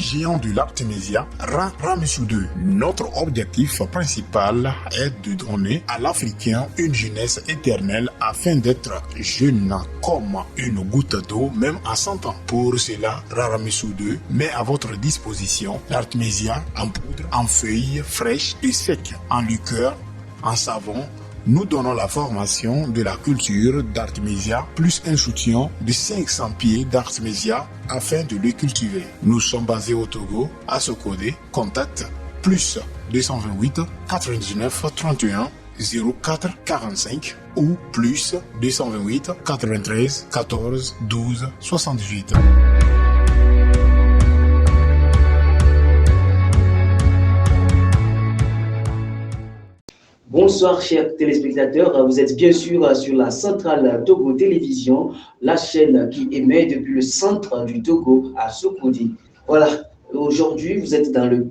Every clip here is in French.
géant de l'Artemisia, Ramesses II. Notre objectif principal est de donner à l'Africain une jeunesse éternelle afin d'être jeune comme une goutte d'eau, même à 100 ans. Pour cela, Ramesses II met à votre disposition l'Artemisia en poudre, en feuilles fraîches et secs, en liqueur, en savon. Nous donnons la formation de la culture d'Artemisia plus un soutien de 500 pieds d'Artemisia afin de le cultiver. Nous sommes basés au Togo, à Sokode. Contact plus 228 99 31 04 45 ou plus 228 93 14 12 78. Bonsoir chers téléspectateurs, vous êtes bien sûr sur la centrale Togo Télévision, la chaîne qui émet depuis le centre du Togo à Sokode. Voilà, aujourd'hui vous êtes dans le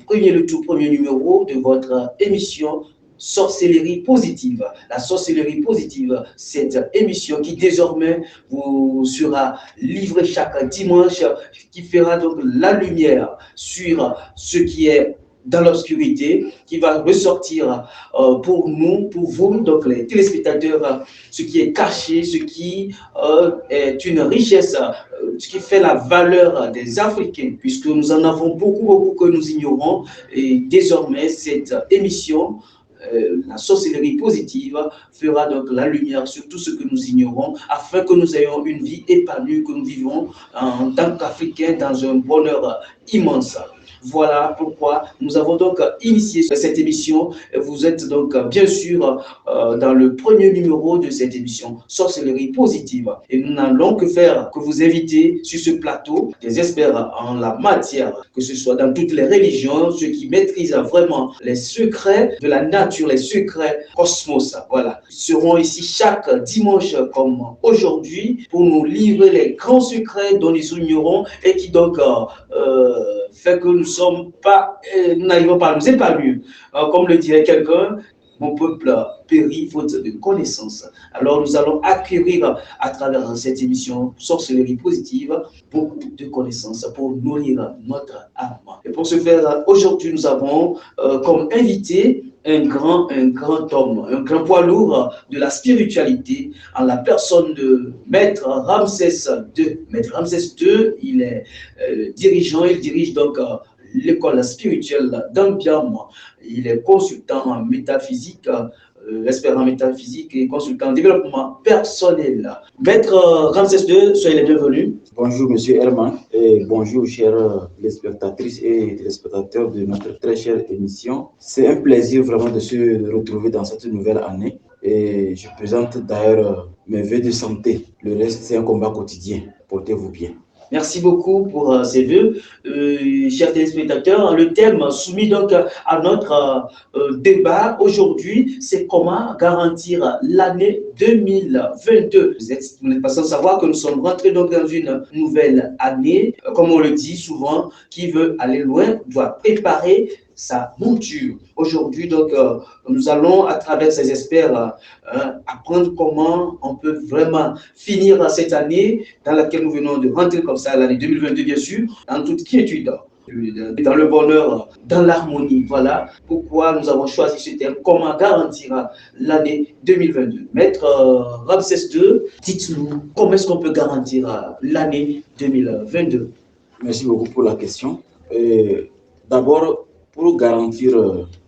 tout premier numéro de votre émission Sorcellerie positive. La sorcellerie positive, cette émission qui désormais vous sera livrée chaque dimanche, qui fera donc la lumière sur ce qui est dans l'obscurité, qui va ressortir pour nous, pour vous, donc les téléspectateurs, ce qui est caché, ce qui est une richesse, ce qui fait la valeur des Africains, puisque nous en avons beaucoup que nous ignorons. Et désormais, cette émission, la sorcellerie positive, fera donc la lumière sur tout ce que nous ignorons, afin que nous ayons une vie épanouie, que nous vivons en tant qu'Africains dans un bonheur immense. Voilà pourquoi nous avons donc initié cette émission. Vous êtes donc bien sûr dans le premier numéro de cette émission Sorcellerie positive. Et nous n'allons que faire que vous inviter sur ce plateau des experts en la matière, que ce soit dans toutes les religions, ceux qui maîtrisent vraiment les secrets de la nature, les secrets cosmos. Voilà. Ils seront ici chaque dimanche comme aujourd'hui pour nous livrer les grands secrets dont nous ignorons et qui donc fait que nous n'arrivons pas à nous épanouir. Comme le dirait quelqu'un, mon peuple périt faute de connaissances. Alors nous allons acquérir à travers cette émission Sorcellerie positive beaucoup de connaissances pour nourrir notre âme. Et pour ce faire, aujourd'hui nous avons comme invité un grand homme, un grand poids lourd de la spiritualité en la personne de Maître Ramesses II. Maître Ramesses II, il est dirigeant, il dirige donc l'école spirituelle d'Ambiam. Il est consultant en métaphysique, expert en métaphysique et consultant en développement personnel. Maître Ramesses II, soyez les bienvenus. Bonjour Monsieur Herman et bonjour chères téléspectatrices et téléspectateurs de notre très chère émission. C'est un plaisir vraiment de se retrouver dans cette nouvelle année et je présente d'ailleurs mes vœux de santé. Le reste, c'est un combat quotidien. Portez-vous bien. Merci beaucoup pour ces vœux, chers téléspectateurs. Le thème soumis donc à notre débat aujourd'hui, c'est comment garantir l'année 2022. Vous n'êtes pas sans savoir que nous sommes rentrés donc dans une nouvelle année. Comme on le dit souvent, qui veut aller loin doit préparer sa monture. Aujourd'hui, donc, nous allons, à travers ces experts, apprendre comment on peut vraiment finir cette année dans laquelle nous venons de rentrer comme ça, l'année 2022, bien sûr, dans toute quiétude, dans le bonheur, dans l'harmonie. Voilà pourquoi nous avons choisi ce thème, comment garantir l'année 2022. Maître Ramesses II, dites-nous, comment est-ce qu'on peut garantir l'année 2022? Merci beaucoup pour la question. D'abord, pour garantir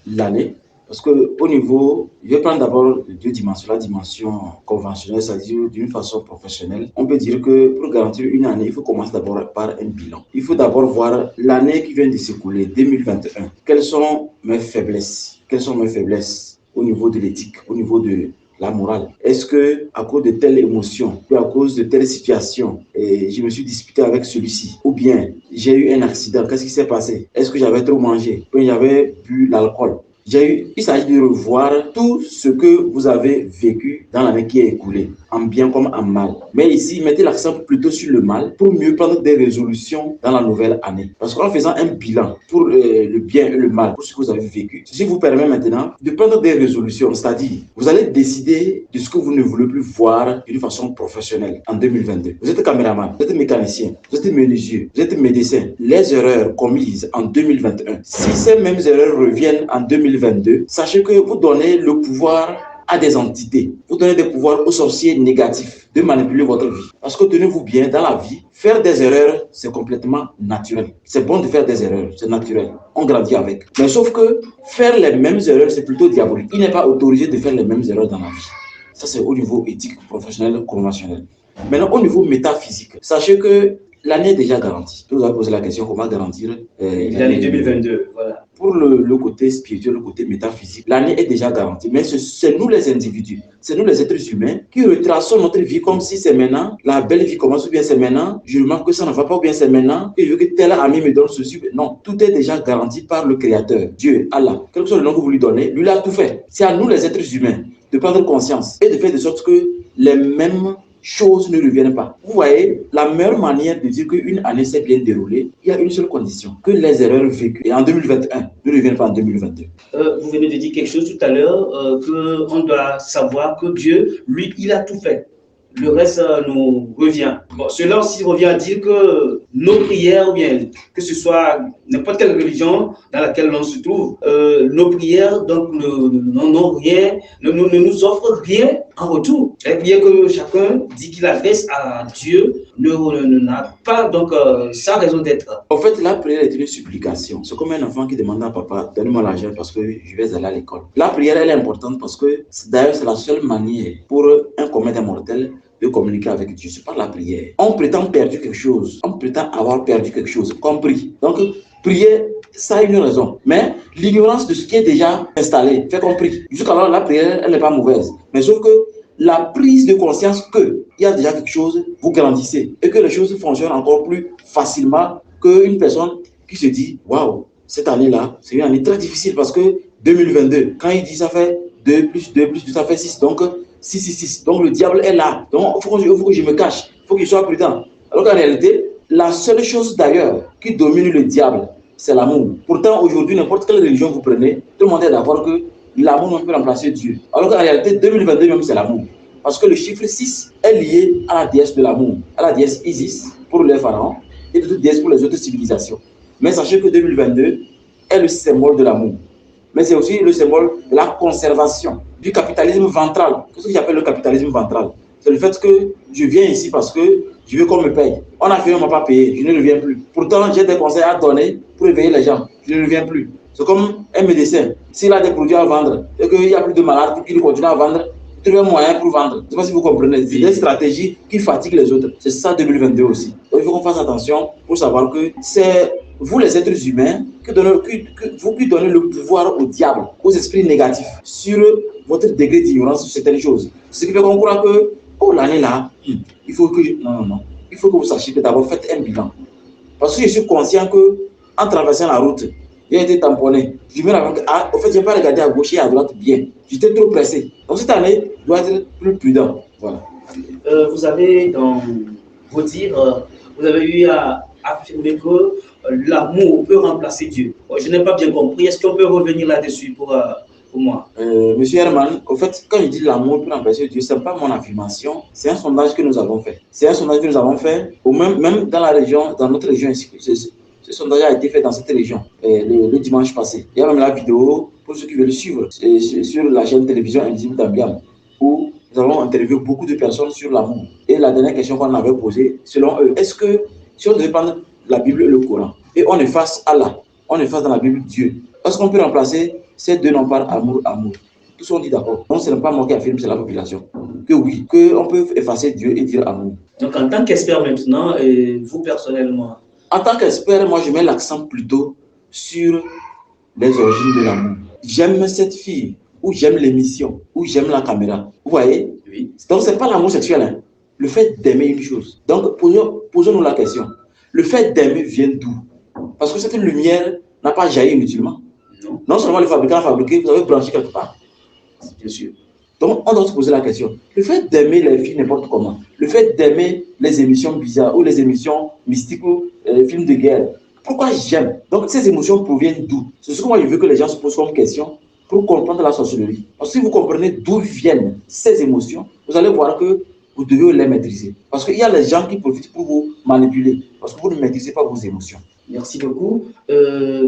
l'année, parce qu'au niveau, je vais prendre d'abord deux dimensions, la dimension conventionnelle, c'est-à-dire d'une façon professionnelle. On peut dire que pour garantir une année, il faut commencer d'abord par un bilan. Il faut d'abord voir l'année qui vient de s'écouler, 2021. Quelles sont mes faiblesses? Quelles sont mes faiblesses au niveau de l'éthique, au niveau de la morale? Est-ce que à cause de telle émotion, ou à cause de telle situation, je me suis disputé avec celui-ci, ou bien j'ai eu un accident, qu'est-ce qui s'est passé? Est-ce que j'avais trop mangé? Ou j'avais bu l'alcool? Il s'agit de revoir tout ce que vous avez vécu dans l'année qui est écoulée. en bien comme en mal. Mais ici, mettez l'accent plutôt sur le mal pour mieux prendre des résolutions dans la nouvelle année. Parce qu'en faisant un bilan pour le bien et le mal, pour ce que vous avez vécu, ceci vous permet maintenant de prendre des résolutions. C'est-à-dire, vous allez décider de ce que vous ne voulez plus voir d'une façon professionnelle en 2022. Vous êtes caméraman, vous êtes mécanicien, vous êtes menuisier, vous êtes médecin. Les erreurs commises en 2021, si ces mêmes erreurs reviennent en 2022, sachez que vous donnez le pouvoir à des entités. Vous donnez des pouvoirs aux sorciers négatifs de manipuler votre vie. Parce que tenez-vous bien, dans la vie, faire des erreurs, c'est complètement naturel. C'est bon de faire des erreurs, c'est naturel. On grandit avec. Mais sauf que faire les mêmes erreurs, c'est plutôt diabolique. Il n'est pas autorisé de faire les mêmes erreurs dans la vie. Ça, c'est au niveau éthique, professionnel, conventionnel. Maintenant, au niveau métaphysique, sachez que l'année est déjà garantie. Vous avez posé la question, comment garantir l'année 2022, voilà. Pour le côté spirituel, le côté métaphysique, l'année est déjà garantie. Mais c'est nous les individus, c'est nous les êtres humains qui retraçons notre vie comme si c'est maintenant, la belle vie commence, ou bien c'est maintenant, je remarque que ça ne va pas, ou bien c'est maintenant, et je veux que tel ami me donne ceci. Non, tout est déjà garanti par le Créateur, Dieu, Allah. Quel que soit le nom que vous lui donnez, lui l'a tout fait. C'est à nous les êtres humains de prendre conscience et de faire de sorte que les mêmes choses ne reviennent pas. Vous voyez, la meilleure manière de dire qu'une année s'est bien déroulée, il y a une seule condition, que les erreurs vécues en 2021 ne reviennent pas en 2022. Vous venez de dire quelque chose tout à l'heure, qu'on doit savoir que Dieu, lui, il a tout fait. Le reste nous revient. Bon, cela aussi revient à dire que nos prières, ou bien que ce soit n'importe quelle religion dans laquelle l'on se trouve, nos prières donc, ne nous offrent rien en retour. Les prières que chacun dit qu'il adresse à Dieu n'a pas donc sa raison d'être. En fait, la prière est une supplication. C'est comme un enfant qui demande à papa, donne-moi l'argent parce que je vais aller à l'école. La prière, elle est importante parce que d'ailleurs, c'est la seule manière pour un commun des mortels de communiquer avec Dieu. C'est pas la prière. On prétend perdre quelque chose. On prétend avoir perdu quelque chose. Compris. Donc, prier, ça a une raison. Mais l'ignorance de ce qui est déjà installé, fait compris. Jusqu'alors, la prière, elle n'est pas mauvaise. Mais sauf que la prise de conscience qu'il y a déjà quelque chose, vous grandissez. Et que les choses fonctionnent encore plus facilement qu'une personne qui se dit, waouh, cette année-là, c'est une année très difficile parce que 2022, quand il dit ça fait 2 plus 2 plus 2, ça fait 6. Donc, 6. Donc le diable est là. Donc il faut que je me cache. Il faut que je sois prudent. Alors qu'en réalité, la seule chose d'ailleurs qui domine le diable, c'est l'amour. Pourtant, aujourd'hui, n'importe quelle religion vous prenez, tout le monde est d'accord que l'amour ne peut remplacer Dieu. Alors qu'en réalité, 2022 même, c'est l'amour. Parce que le chiffre 6 est lié à la déesse de l'amour, à la déesse Isis pour les pharaons et de toute déesse pour les autres civilisations. Mais sachez que 2022 est le symbole de l'amour. Mais c'est aussi le symbole de la conservation, du capitalisme ventral. Qu'est-ce que j'appelle le capitalisme ventral? C'est le fait que je viens ici parce que je veux qu'on me paye. On a fait, on ne m'a pas payé, je ne reviens plus. Pourtant, j'ai des conseils à donner pour éveiller les gens, je ne reviens plus. C'est comme un médecin. S'il a des produits à vendre et qu'il n'y a plus de malades pour qu'il continue à vendre, il trouve un moyen pour vendre. Je ne sais pas si vous comprenez. C'est des stratégies qui fatiguent les autres. C'est ça 2022 aussi. Donc, il faut qu'on fasse attention pour savoir que c'est vous les êtres humains qui donnez le pouvoir au diable, aux esprits négatifs sur votre degré d'ignorance sur certaines choses. Ce qui fait qu'on croit que, oh l'année là, il faut que... Non. Il faut que vous sachiez que d'abord faites un bilan. Parce que je suis conscient que en traversant la route, j'ai été tamponné. Je me rappelle que, en fait, je n'ai pas regardé à gauche et à droite bien. J'étais trop pressé. Donc cette année, je dois être plus prudent. Voilà. Vous avez dans vos dires, vous avez eu à affirmer que l'amour peut remplacer Dieu. Je n'ai pas bien compris. Est-ce qu'on peut revenir là-dessus pour moi? Monsieur Herman, en fait, quand je dis l'amour peut remplacer Dieu, ce n'est pas mon affirmation, c'est un sondage que nous avons fait. C'est un sondage que nous avons fait, ou même dans la région, dans notre région. Ce sondage a été fait dans cette région le dimanche passé. Il y a même la vidéo pour ceux qui veulent suivre sur la chaîne télévision Invisible d'Ambiam, où nous avons interviewé beaucoup de personnes sur l'amour. Et la dernière question qu'on avait posée, selon eux, est-ce que si on devait prendre la Bible et le Coran, et on efface Allah, on efface dans la Bible Dieu, est-ce qu'on peut remplacer ces deux noms par amour? Tous ont dit d'accord. Donc ce n'est pas moi qui affirme, c'est la population. Que oui, qu'on peut effacer Dieu et dire amour. Donc en tant qu'expert maintenant, et vous personnellement? En tant qu'expert, moi je mets l'accent plutôt sur les origines de l'amour. J'aime cette fille, ou j'aime l'émission, ou j'aime la caméra. Vous voyez? Oui. Donc ce n'est pas l'amour sexuel, hein. Le fait d'aimer une chose. Donc posons-nous la question. Le fait d'aimer vient d'où? Parce que cette lumière n'a pas jailli inutilement. Non seulement le fabricant a fabriqué, vous avez branché quelque part. Bien sûr. Donc, on doit se poser la question. Le fait d'aimer les filles n'importe comment, le fait d'aimer les émissions bizarres ou les émissions mystiques ou les films de guerre, pourquoi j'aime? Donc, ces émotions proviennent d'où? C'est ce que moi, je veux que les gens se posent comme question pour comprendre la sorcellerie. Parce que si vous comprenez d'où viennent ces émotions, vous allez voir que vous devez les maîtriser. Parce qu'il y a les gens qui profitent pour vous manipuler, parce que vous ne maîtrisez pas vos émotions. Merci beaucoup.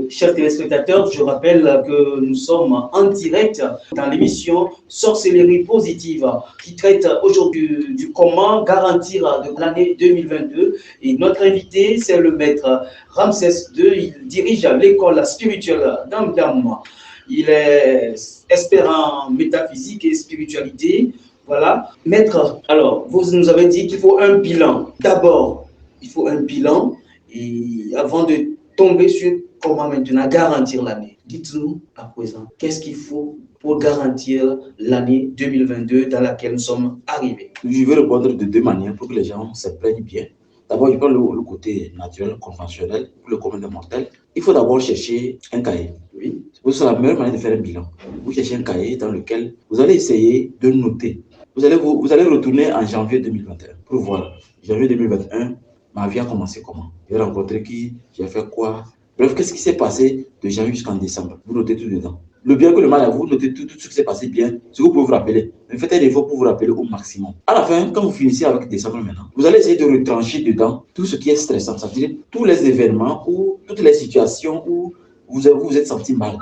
Chers téléspectateurs, je rappelle que nous sommes en direct dans l'émission Sorcellerie positive qui traite aujourd'hui du comment garantir de l'année 2022. Et notre invité, c'est le maître Ramsès II. Il dirige l'école spirituelle d'Amdam. Il est expert en métaphysique et spiritualité. Voilà. Maître, alors, vous nous avez dit qu'il faut un bilan. D'abord, il faut un bilan. Et avant de tomber sur comment maintenant garantir l'année, dites-nous à présent, qu'est-ce qu'il faut pour garantir l'année 2022 dans laquelle nous sommes arrivés? Je vais répondre de deux manières pour que les gens se prennent bien. D'abord, je prends le côté naturel, conventionnel, pour le commun des mortels. Il faut d'abord chercher un cahier. Oui. C'est la meilleure manière de faire un bilan. Vous cherchez un cahier dans lequel vous allez essayer de noter. Vous allez retourner en janvier 2021 pour voir. Janvier 2021, ma vie a commencé comment? J'ai rencontré qui? J'ai fait quoi? Bref, qu'est-ce qui s'est passé de janvier jusqu'en décembre? Vous notez tout dedans. Le bien que le mal à vous, notez tout ce qui s'est passé bien, ce que vous pouvez vous rappeler. Mais faites un effort pour vous rappeler au maximum. À la fin, quand vous finissez avec décembre maintenant, vous allez essayer de retrancher dedans tout ce qui est stressant. Ça veut dire tous les événements ou toutes les situations où vous êtes senti mal.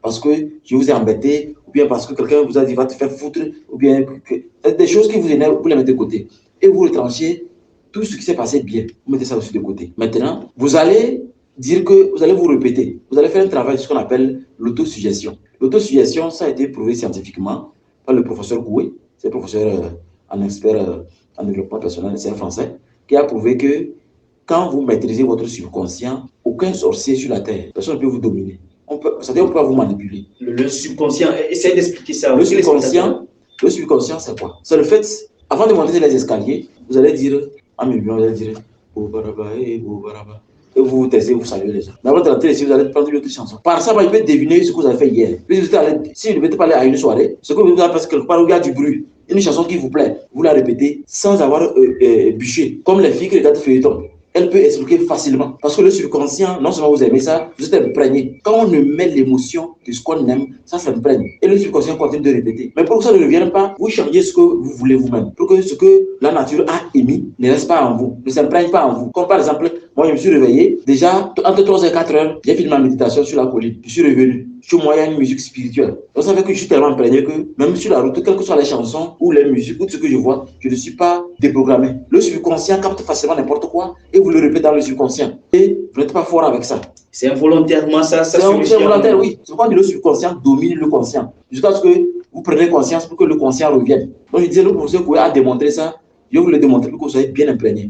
Parce que je vous ai embêté, ou bien parce que quelqu'un vous a dit va te faire foutre, ou bien des choses qui vous énervent, vous les mettez de côté. Et vous retranchez tout ce qui s'est passé bien, vous mettez ça aussi de côté. Maintenant, vous allez dire que vous allez vous répéter. Vous allez faire un travail de ce qu'on appelle l'autosuggestion. L'autosuggestion, ça a été prouvé scientifiquement par le professeur Goué, c'est un professeur en expert en développement personnel, c'est un Français, qui a prouvé que quand vous maîtrisez votre subconscient, aucun sorcier sur la terre, personne ne peut vous dominer. C'est-à-dire qu'on peut vous manipuler. Le subconscient, essayez d'expliquer ça. Le subconscient, c'est quoi? C'est le fait, avant de monter les escaliers, vous allez dire, en milieu, vous allez dire, Bobaraba, Bobaraba. Et vous vous taisez, vous saluez les gens. Mais avant de rentrer ici, vous allez prendre une autre chanson. Par ça, il peut deviner ce que vous avez fait hier. Si vous ne mettez pas aller à une soirée, ce que vous avez fait quelque part où il y a du bruit, une chanson qui vous plaît, vous la répétez sans avoir bûché. Comme les filles qui regardent Feuilleton. Elle peut expliquer facilement. Parce que le subconscient, non seulement vous aimez ça, vous êtes imprégné. Quand on ne met l'émotion de ce qu'on aime, ça s'imprègne. Et le subconscient continue de répéter. Mais pour que ça ne revienne pas, vous changez ce que vous voulez vous-même. Pour que ce que la nature a émis ne reste pas en vous, ne s'imprègne pas en vous. Comme par exemple, moi je me suis réveillé, déjà entre 3 et 4 heures, j'ai fait ma méditation sur la colline. Je suis revenu. Sur moi, il y a une musique spirituelle. Donc ça fait que je suis tellement imprégné que même sur la route, quelles que soient les chansons ou les musiques ou tout ce que je vois, je ne suis pas déprogrammé. Le subconscient capte facilement n'importe quoi et vous le répétez dans le subconscient. Et vous n'êtes pas fort avec ça. C'est involontairement ça. C'est involontaire, oui. C'est pourquoi le subconscient domine le conscient. Jusqu'à ce que vous preniez conscience pour que le conscient revienne. Donc je disais, le professeur Koué a démontré ça. Je vais vous le démontrer pour que vous soyez bien imprégné.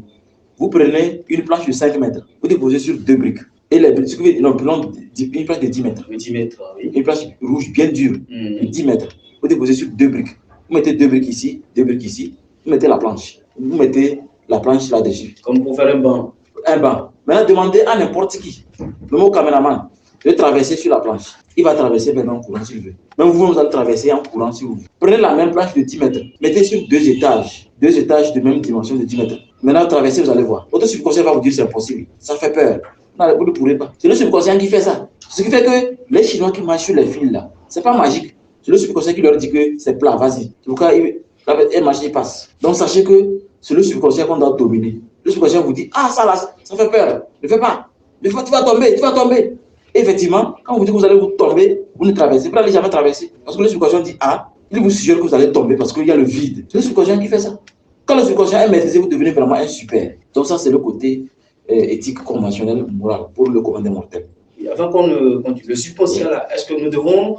Vous prenez une planche de 5 mètres, vous déposez sur 2 briques. Et les briques, une planche de 10 mètres. 10 mètres, oui. Une planche rouge bien dure, de 10 mètres. Vous déposez sur 2 briques. Vous mettez 2 briques ici, 2 briques ici. Vous mettez la planche. Vous mettez la planche là-dessus. Comme pour faire un banc. Un banc. Maintenant, demandez à n'importe qui, le mot caméraman, de traverser sur la planche. Il va traverser maintenant en courant s'il veut. Même vous allez traverser en courant si vous voulez. Prenez la même planche de 10 mètres. Mettez sur 2 étages. 2 étages de même dimension de 10 mètres. Maintenant, traversez, vous allez voir. Votre subconscient va vous dire c'est impossible. Ça fait peur. Non, vous ne pourrez pas. C'est le subconscient qui fait ça. Ce qui fait que les Chinois qui marchent sur les fils là, c'est pas magique. C'est le subconscient qui leur dit que c'est plat, vas-y. C'est pourquoi ils marchent, ils passent. Donc sachez que c'est le subconscient qu'on doit dominer. Le subconscient vous dit, ah ça là, ça fait peur. Ne fais pas. Tu vas tomber, tu vas tomber. Et effectivement, quand vous dites que vous allez vous tomber, vous ne traversez pas, vous n'allez jamais traverser. Parce que le subconscient dit, ah, il vous suggère que vous allez tomber parce qu'il y a le vide. C'est le subconscient qui fait ça. Quand le subconscient est maîtrisé, vous devenez vraiment un super. Donc ça, c'est le côté éthique, conventionnel, moral, pour le commun des mortels. Et avant qu'on ne continue, le subconscient là, est-ce que nous devons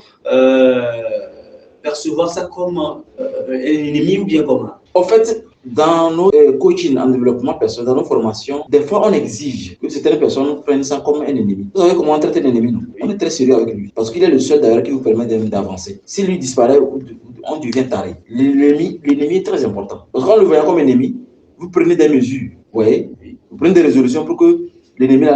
percevoir ça comme un ennemi ou bien comment? En fait, dans nos coaching en développement personnel, dans nos formations, des fois on exige que certaines personnes prennent ça comme un ennemi. Vous savez comment on traite un ennemi, non? On est très sérieux avec lui. Parce qu'il est le seul d'ailleurs qui vous permet d'avancer. S'il lui disparaît, on devient taré. L'ennemi est très important. Parce qu'en le voyant comme ennemi, vous prenez des mesures. Vous voyez? Vous prenez des résolutions pour que l'ennemi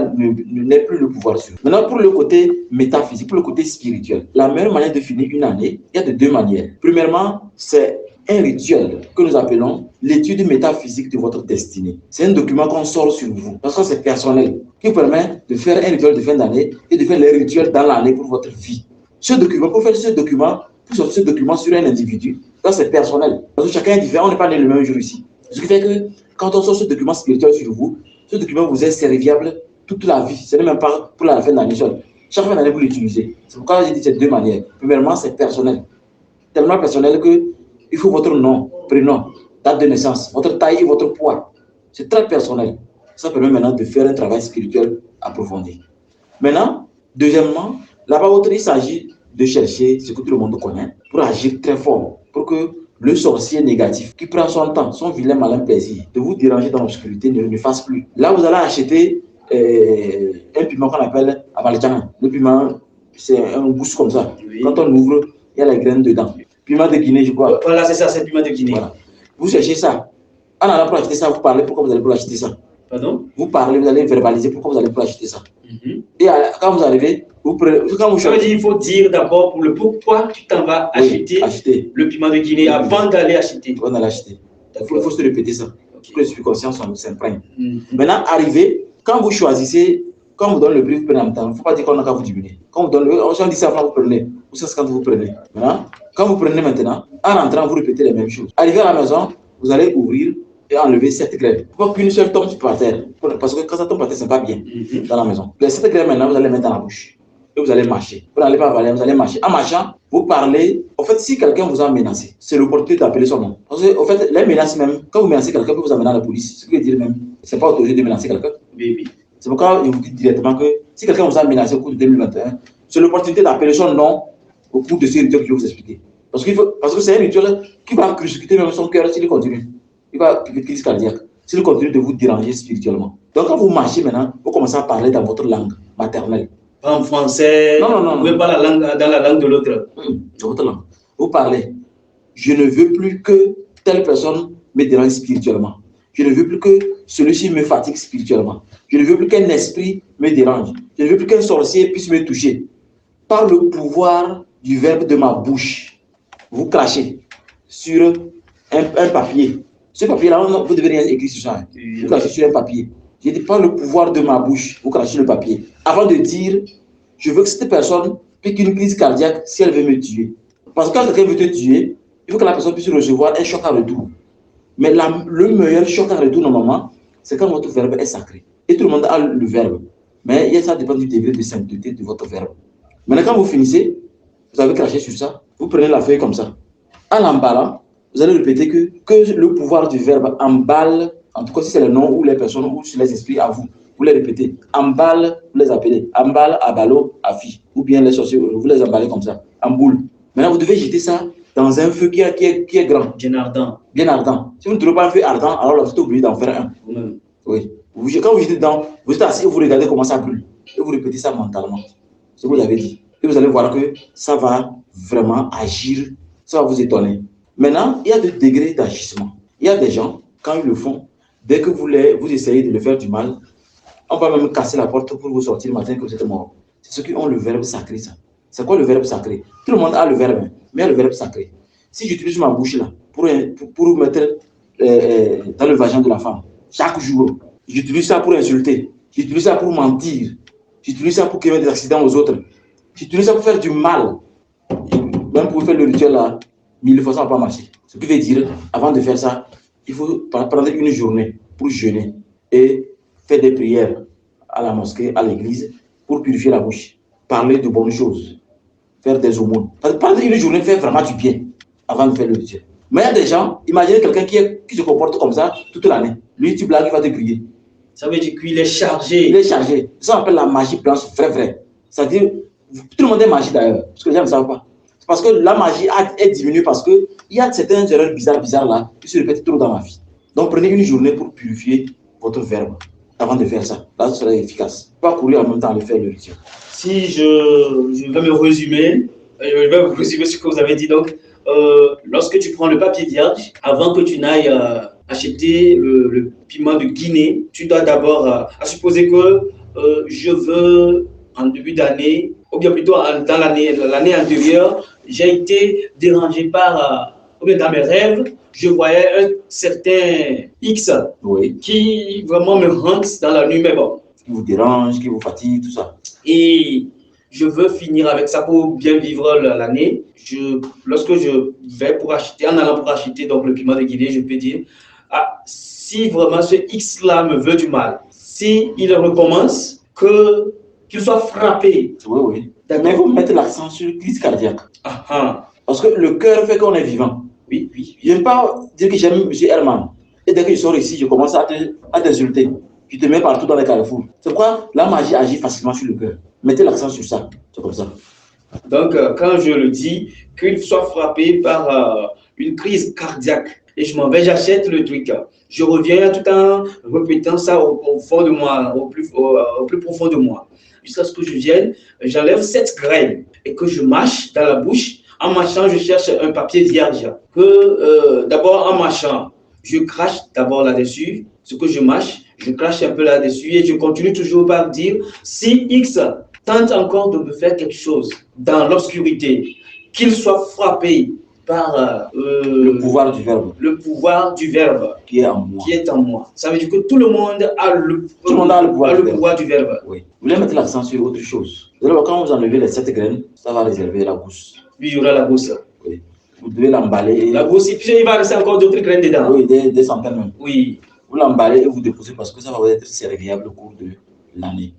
n'est plus le pouvoir sur vous. Maintenant, pour le côté métaphysique, pour le côté spirituel, la meilleure manière de finir une année, il y a de deux manières. Premièrement, c'est un rituel que nous appelons l'étude métaphysique de votre destinée. C'est un document qu'on sort sur vous, parce que c'est personnel, qui permet de faire un rituel de fin d'année et de faire les rituels dans l'année pour votre vie. Ce document, pour faire ce document, pour sortir ce document sur un individu, ça c'est personnel. Parce que chacun est différent, on n'est pas né le même jour ici. Ce qui fait que quand on sort ce document spirituel sur vous, ce document vous est serviable toute la vie. Ce n'est même pas pour la fin d'année seule. Chaque fin d'année, vous l'utilisez. C'est pourquoi j'ai dit ces deux manières. Premièrement, c'est personnel. Tellement personnel que il faut votre nom, prénom, date de naissance, votre taille et votre poids. C'est très personnel. Ça permet maintenant de faire un travail spirituel approfondi. Maintenant, deuxièmement, là-bas, il s'agit de chercher ce que tout le monde connaît pour agir très fort, pour que le sorcier négatif qui prend son temps, son vilain malin plaisir de vous déranger dans l'obscurité ne fasse plus. Là, vous allez acheter un piment qu'on appelle abaljan. Le piment, c'est un bouche comme ça. Oui. Quand on ouvre, il y a la graine dedans. Piment de Guinée, je crois. Voilà, c'est ça, c'est piment de Guinée. Voilà. Vous cherchez ça. En allant pour acheter ça, vous parlez pourquoi vous allez pour acheter ça. Pardon? Vous parlez, vous allez verbaliser pourquoi vous allez pour acheter ça. Et quand vous arrivez, vous prenez. Ça veut dire qu'il faut dire d'abord pour le pourquoi tu t'en vas acheter le piment de Guinée avant d'aller acheter. Avant d'aller acheter. Il faut se répéter ça. Pour que l'esprit conscient s'imprègne. Maintenant, arrivez, quand vous choisissez, quand on vous donne le prix, vous prenez en même temps. Il ne faut pas dire qu'on n'a qu'à vous diminuer. Quand on vous donne on dit 100 francs, vous prenez. Ou 150, vous prenez. Maintenant, quand vous prenez maintenant, en rentrant, vous répétez les mêmes choses. Arrivé à la maison, vous allez ouvrir et enlever 7 graines. Il ne faut pas qu'une seule tombe par terre. Parce que quand ça tombe par terre, ce n'est pas bien dans la maison. Les 7 graines maintenant, vous allez les mettre dans la bouche. Et vous allez marcher. Vous n'allez pas avaler, vous allez marcher. En marchant, vous parlez. En fait, si quelqu'un vous a menacé, c'est l'opportunité d'appeler son nom. Parce que, en fait, les menaces même, quand vous menacez quelqu'un, vous amenez à la police. Ce qui veut dire même, c'est pas autorisé de menacer quelqu'un. Oui. C'est pourquoi je vous dis directement que si quelqu'un vous a menacé au cours de 2021, c'est l'opportunité d'appeler son nom au cours de ce rituel que je vais vous expliquer. Parce que c'est un rituel qui va crucifier même son cœur s'il continue. Il va faire une crise cardiaque s'il continue de vous déranger spirituellement. Donc quand vous marchez maintenant, vous commencez à parler dans votre langue maternelle. En français, non. Vous ne pouvez pas dans la langue de l'autre. Dans votre langue. Vous parlez. Je ne veux plus que telle personne me dérange spirituellement. Je ne veux plus que celui-ci me fatigue spirituellement. Je ne veux plus qu'un esprit me dérange. Je ne veux plus qu'un sorcier puisse me toucher. Par le pouvoir du verbe de ma bouche, vous crachez sur un papier. Ce papier-là, vous devez rien écrire sur ça. Vous crachez sur un papier. J'ai dit, par le pouvoir de ma bouche, vous crachez le papier. Avant de dire, je veux que cette personne pique une crise cardiaque si elle veut me tuer. Parce que quand quelqu'un veut te tuer, il faut que la personne puisse recevoir un choc à retour. Mais le meilleur choc à retour, normalement, c'est quand votre verbe est sacré. Et tout le monde a le verbe. Mais ça dépend du degré de sainteté de votre verbe. Maintenant, quand vous finissez, vous avez craché sur ça, vous prenez la feuille comme ça. En l'emballant, vous allez répéter que le pouvoir du verbe emballe, en tout cas si c'est le nom ou les personnes ou si les esprits à vous, vous les répétez. Emballe, vous les appelez. Emballe, abalo, afi. Ou bien les sorciers, vous les emballez comme ça, en boule. Maintenant, vous devez jeter ça dans un feu qui est grand. Bien ardent. Bien ardent. Si vous ne trouvez pas un feu ardent, alors là, vous êtes obligé d'en faire un. Oui. Quand vous jetez dedans, vous êtes assis et vous regardez comment ça brûle. Et vous répétez ça mentalement. Ce que vous avez dit. Et vous allez voir que ça va vraiment agir. Ça va vous étonner. Maintenant, il y a des degrés d'agissement. Il y a des gens, quand ils le font, dès que vous essayez de le faire du mal, on va même casser la porte pour vous sortir le matin que vous êtes mort. C'est ceux qui ont le verbe sacré, ça. C'est quoi le verbe sacré? Tout le monde a le verbe, mais il y a le verbe sacré. Si j'utilise ma bouche là, pour mettre dans le vagin de la femme, chaque jour, j'utilise ça pour insulter, j'utilise ça pour mentir, j'utilise ça pour créer des accidents aux autres, j'utilise ça pour faire du mal. Même pour faire le rituel là, 1000 fois ça ne va pas marcher. Ce qui veut dire, avant de faire ça, il faut prendre une journée pour jeûner et faire des prières à la mosquée, à l'église, pour purifier la bouche, parler de bonnes choses, faire des aumônes. Prendre une journée, faire vraiment du bien avant de faire le rituel. Mais il y a des gens, imaginez quelqu'un qui se comporte comme ça toute l'année. Lui, tu blagues, il va te prier. Ça veut dire qu'il est chargé. Il est chargé. Ça, on appelle la magie blanche, vrai. C'est-à-dire, tout le monde est magie d'ailleurs, parce que les gens ne savent pas. C'est parce que la magie est diminuée parce qu'il y a certaines erreurs bizarres là qui se répètent trop dans ma vie. Donc, prenez une journée pour purifier votre verbe avant de faire ça. Là, ce sera efficace. Pas courir en même temps à le faire le rituel. Si je vais me résumer, ce que vous avez dit. Donc, lorsque tu prends le papier vierge, avant que tu n'ailles acheter le piment de Guinée, tu dois d'abord, à supposer que je veux, en début d'année, ou bien plutôt dans l'année antérieure, j'ai été dérangé par, ou bien dans mes rêves, je voyais un certain X qui vraiment me hante dans la nuit, mais bon. Qui vous dérange, qui vous fatigue, tout ça. Et je veux finir avec ça pour bien vivre l'année. Lorsque je vais pour acheter, en allant pour acheter donc, le piment de Guinée, je peux dire, ah, si vraiment ce X-là me veut du mal, si il recommence, qu'il soit frappé. Oui. Mais il faut mettre l'accent sur la crise cardiaque. Ah. Parce que le cœur fait qu'on est vivant. Oui. Je n'aime pas dire que j'aime M. Herman. Et dès que je sors ici, je commence à t'insulter. Tu te mets partout dans les carrefours. C'est pourquoi la magie agit facilement sur le cœur. Mettez l'accent sur ça. C'est comme ça. Donc, quand je le dis, qu'il soit frappé par une crise cardiaque, et je m'en vais, j'achète le truc. Je reviens tout en répétant ça au fond de moi, au plus profond de moi. Jusqu'à ce que je vienne, j'enlève 7 graines et que je mâche dans la bouche. En mâchant, je cherche un papier vierge. D'abord, en mâchant, je crache d'abord là-dessus. Ce que je mâche, je crache un peu là-dessus et je continue toujours par dire, si X tente encore de me faire quelque chose dans l'obscurité, qu'il soit frappé par le pouvoir du verbe. Le pouvoir du verbe qui est en moi. Ça veut dire que tout le monde a le pouvoir du verbe. Oui. Vous voulez mettre l'accent sur autre chose. Alors, quand vous enlevez les 7 graines, ça va réserver la gousse. Oui, il y aura la gousse. Oui. Vous devez l'emballer. La gousse, et puis il va rester encore d'autres graines dedans. Oui, des centaines même. Oui. Vous l'emballez et vous déposez parce que ça va vous être serviable au cours de l'année.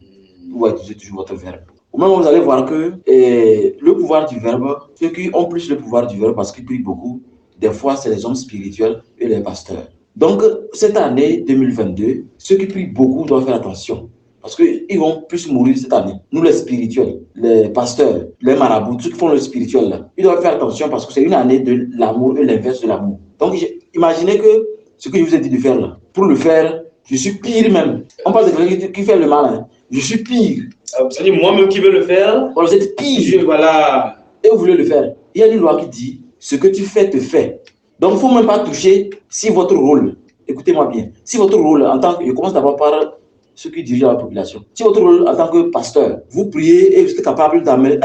Vous allez utiliser toujours votre verbe. Au moment où vous allez voir que le pouvoir du verbe, ceux qui ont plus le pouvoir du verbe parce qu'ils prient beaucoup, des fois c'est les hommes spirituels et les pasteurs. Donc cette année 2022, ceux qui prient beaucoup doivent faire attention parce qu'ils vont plus mourir cette année. Nous les spirituels, les pasteurs, les marabouts, ceux qui font le spirituel là, ils doivent faire attention parce que c'est une année de l'amour et l'inverse de l'amour. Donc imaginez que ce que je vous ai dit de faire là, pour le faire, je suis pire même. On parle de quelqu'un qui fait le mal, hein. Je suis pire. C'est-à-dire moi-même qui veux le faire. Vous êtes pire. Voilà. Et vous voulez le faire. Il y a une loi qui dit, ce que tu fais te fait. Donc, il ne faut même pas toucher si votre rôle, écoutez-moi bien, si votre rôle en tant que, je commence d'abord par ceux qui dirigent la population, si votre rôle en tant que pasteur, vous priez et vous êtes capable d'amener,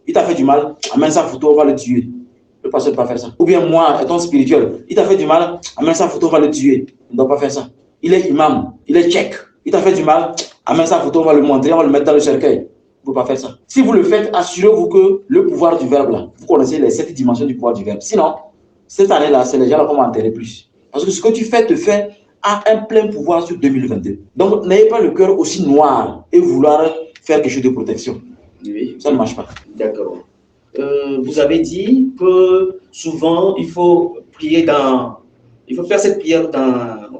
il t'a fait du mal, amène sa photo, on va le tuer. Le pasteur ne peut pas faire ça. Ou bien moi, étant spirituel, il t'a fait du mal, amène sa photo, on va le tuer. Il ne doit pas faire ça. Il est imam, il est tchèque, il t'a fait du mal, amène sa photo, on va le montrer, on va le mettre dans le cercueil. Vous ne pouvez pas faire ça. Si vous le faites, assurez-vous que le pouvoir du verbe, là, vous connaissez les 7 dimensions du pouvoir du verbe. Sinon, cette année-là, c'est les gens qui vont enterrer plus. Parce que ce que tu fais te fait a un plein pouvoir sur 2022. Donc, n'ayez pas le cœur aussi noir et vouloir faire quelque chose de protection. Oui. Ça ne marche pas. D'accord. Vous avez dit que souvent, il faut faire cette prière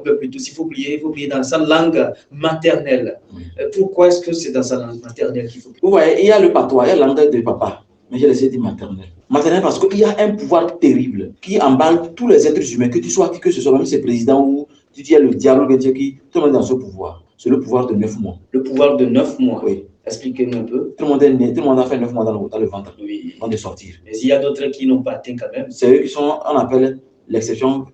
il faut prier dans sa langue maternelle. Oui. Pourquoi est-ce que c'est dans sa langue maternelle qu'il faut prier? Vous voyez, il y a le patois, il y a la langue de papa. Mais j'ai laissé dire maternelle. Maternelle parce qu'il y a un pouvoir terrible qui emballe tous les êtres humains, que tu sois qui que ce soit, même si c'est président ou tu dis le diable, tout le monde est dans ce pouvoir. C'est le pouvoir de 9 mois. Le pouvoir de 9 mois? Oui. Expliquez-nous un peu. Tout le monde est né, tout le monde a fait 9 mois dans le ventre, oui, avant de sortir. Mais il y a d'autres qui n'ont pas atteint quand même. C'est eux qui sont, on appelle l'exception